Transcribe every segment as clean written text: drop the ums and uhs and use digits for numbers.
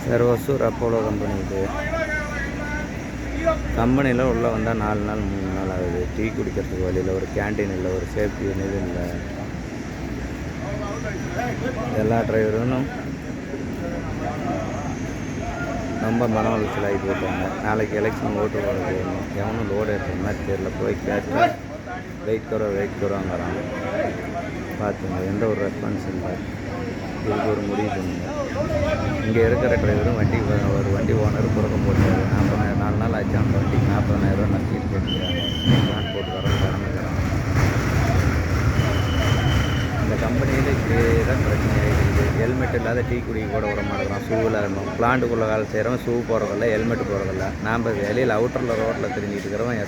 Sir Hosur Apollo company இது. கம்பெனியில் உள்ளே வந்தால் 4 நாள் 3 நாள் ஆகுது. டீ குடிக்கிறதுக்கு வழியில் ஒரு கேன்டீன் இல்லை, ஒரு சேஃப்டி இது இல்லை. எல்லா டிரைவரும் ரொம்ப மன உளைச்சல் ஆகி போட்டாங்க. நாளைக்கு எலெக்ஷன் ஓட்டு போட போகணும். எவனும் லோடு ஏற்றுற மாதிரி தெரியல. போய் கேட்டு வெயிட் குறோங்கிறாங்க. பார்த்துங்க, எந்த ஒரு ரெஸ்பான்ஸ் இல்லை. இதுக்கு ஒரு முடிவு பண்ணுங்க. இங்கே இருக்கிற டிரைவரும் ஒரு வண்டி ஓனர் புறக்கம் போட்டார். 4 நாள் ஆச்சு. அந்த வண்டிக்கு 40,000 நஷ்டீடு கேட்டுக்கிறாங்க. டிரான்ஸ்போர்ட் கடமைக்கிறாங்க. இந்த கம்பெனியில் தான் பிரச்சனை இருக்குது. ஹெல்மெட் இல்லாத டீ குடிக்க கூட விட மாட்டேங்கிறோம். ஷூவில் இருக்கணும். பிளான்ட்டுக்குள்ளே வேலை செய்கிறவன் ஷூ போடுறதில்ல, ஹெல்மெட் போடுறதில்ல. நாம் வெளியில் அவுட்டரில் ரோட்டில் தெரிஞ்சுட்டு இருக்கிறவன்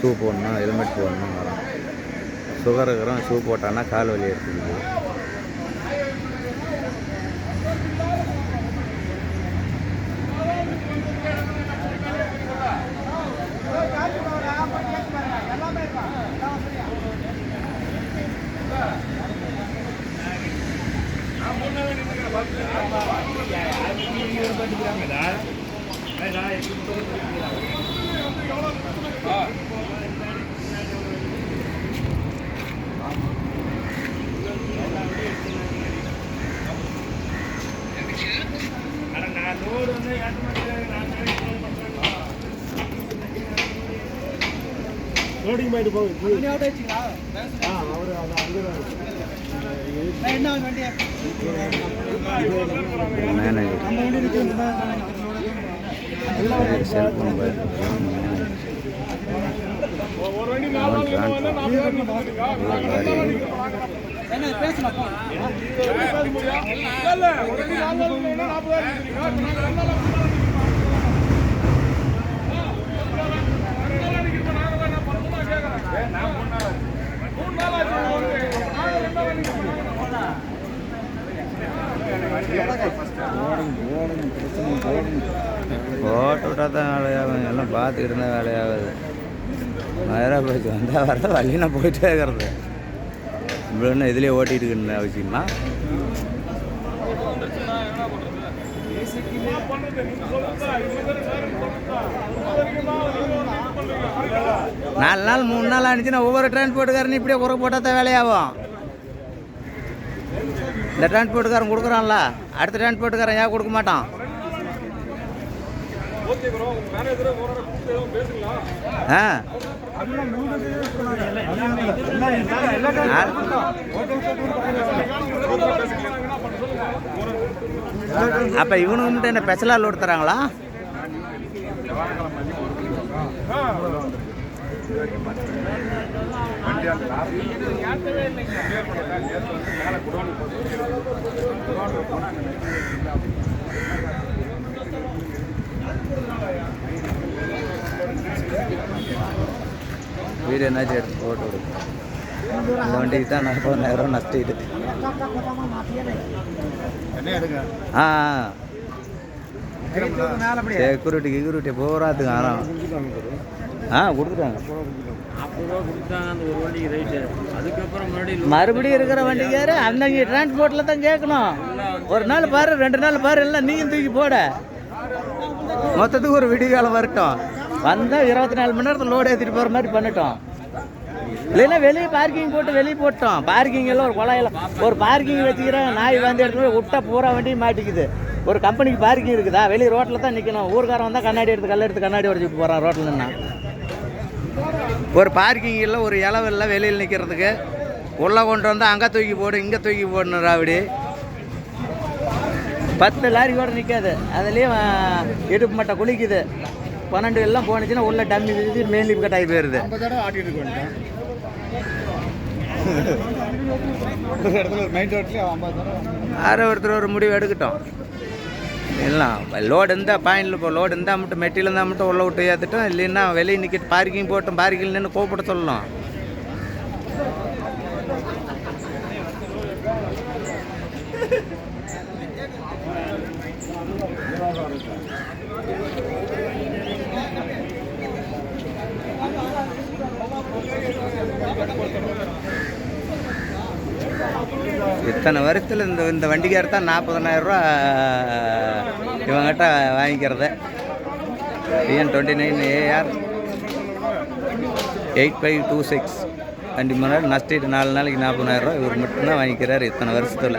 ஷூ போடணும், ஹெல்மெட் போடணும் வரோம். சுகர் இருக்கிறவன் ஷூ போட்டான்னா கால் வலி எடுத்துக்குது. லோடிங் போயிட்டு போகுது. போட்டு விட்டா தான் வேலையாகும். எல்லாம் பார்த்துக்கிட்டு இருந்தால் வேலையாகுது. நேராக போச்சு வந்தால் வரத வழி நான் போயிட்டே இருக்கிறது. இவ்வளோன்னா இதுலேயே ஓட்டிகிட்டு இருக்க அவசியமா? நாலு நாள் 3 நாள் ஆனிச்சுன்னா ஒவ்வொரு டிரான்ஸ்போர்ட்டுக்காரன் இப்படியே குறை போட்டால் தான் வேலையாகும். இந்த டிரான்ஸ்போர்ட்டுக்காரன் கொடுக்குறான்ல, அடுத்த டிரான்ஸ்போர்ட்டுக்காரன் ஏன் கொடுக்க மாட்டான்? அப்போ இவனுக்கு மட்டும் என்ன ஸ்பெஷலாக லோடு தராங்களா? வீடு என்னாச்சும் எடுத்து போட்டு விடு. இந்த வண்டிக்கு தான் 40,000 நஷ்டீடு. செக்யூரிட்டி போராத்துக்கு கொடுத்துட்டாங்க. மறுபடியும் இருக்கிற வண்டிக்காரு அந்த டிரான்ஸ்போர்ட்ல தான் கேட்கணும். ஒரு நாள் பாரு, 2 நாள் பாரு, எல்லாம் நீயும் தூக்கி போட. மொத்தத்துக்கு ஒரு விடிய காலம் வரட்டும். வந்தால் 24 மணி நேரத்தில் லோடு ஏற்றிட்டு போகிற மாதிரி பண்ணிட்டோம். இல்லைன்னா வெளியே பார்க்கிங் போட்டு வெளியே போட்டோம். பார்க்கிங் எல்லாம் ஒரு குழாயில் ஒரு பார்க்கிங் வச்சுக்கிறேன். நாய் வந்து எடுத்து போய் விட்டா பூரா வண்டியும் மாட்டிக்குது. ஒரு கம்பெனிக்கு பார்க்கிங் இருக்குதா? வெளியே ரோட்டில் தான் நிற்கணும். ஊருக்காரன் வந்தால் கண்ணாடி எடுத்து கண்ணாடி உடச்சிட்டு போகிறான் ரோட்டில் நின்னா. ஒரு பார்க்கிங் இல்லை, ஒரு இளவு இல்லை வெளியில் நிற்கிறதுக்கு. உள்ளே கொண்டு வந்தால் அங்கே தூக்கி போடு, இங்கே தூக்கி போடணும். ராவடி 10 லாரி கூட நிற்காது. அதுலேயும் இடுப்பு மட்டை குளிக்குது. 12 எல்லாம் போனுச்சுன்னா உள்ள டம்மி வச்சு மெயின் லீப் கட் ஆகி போயிடுது. யாரோ ஒருத்தர் ஒரு முடிவு எடுக்கட்டும். இல்லை லோடு இருந்தால் பாயிண்டில் இப்போ லோடு இருந்தால் மட்டும் மெட்டீரியல் இருந்தால் மட்டும் உள்ள விட்டு ஏற்றுட்டோம். இல்லைன்னா வெளியே நிற்கிட்டு பார்க்கிங் போட்டோம். பார்க்கிங் நின்று கூப்பிட சொல்லணும். இத்தனை வருஷத்தில் இந்த வண்டிக்கார தான் 40,000 இவங்ககிட்ட வாங்கிக்கிறத. TN29 AR 8526 வண்டி முன்னாடி நஷ்டிட்டு 4 நாளைக்கு 40,000 இவர் மட்டும்தான் வாங்கிக்கிறார் இத்தனை வருஷத்தில்.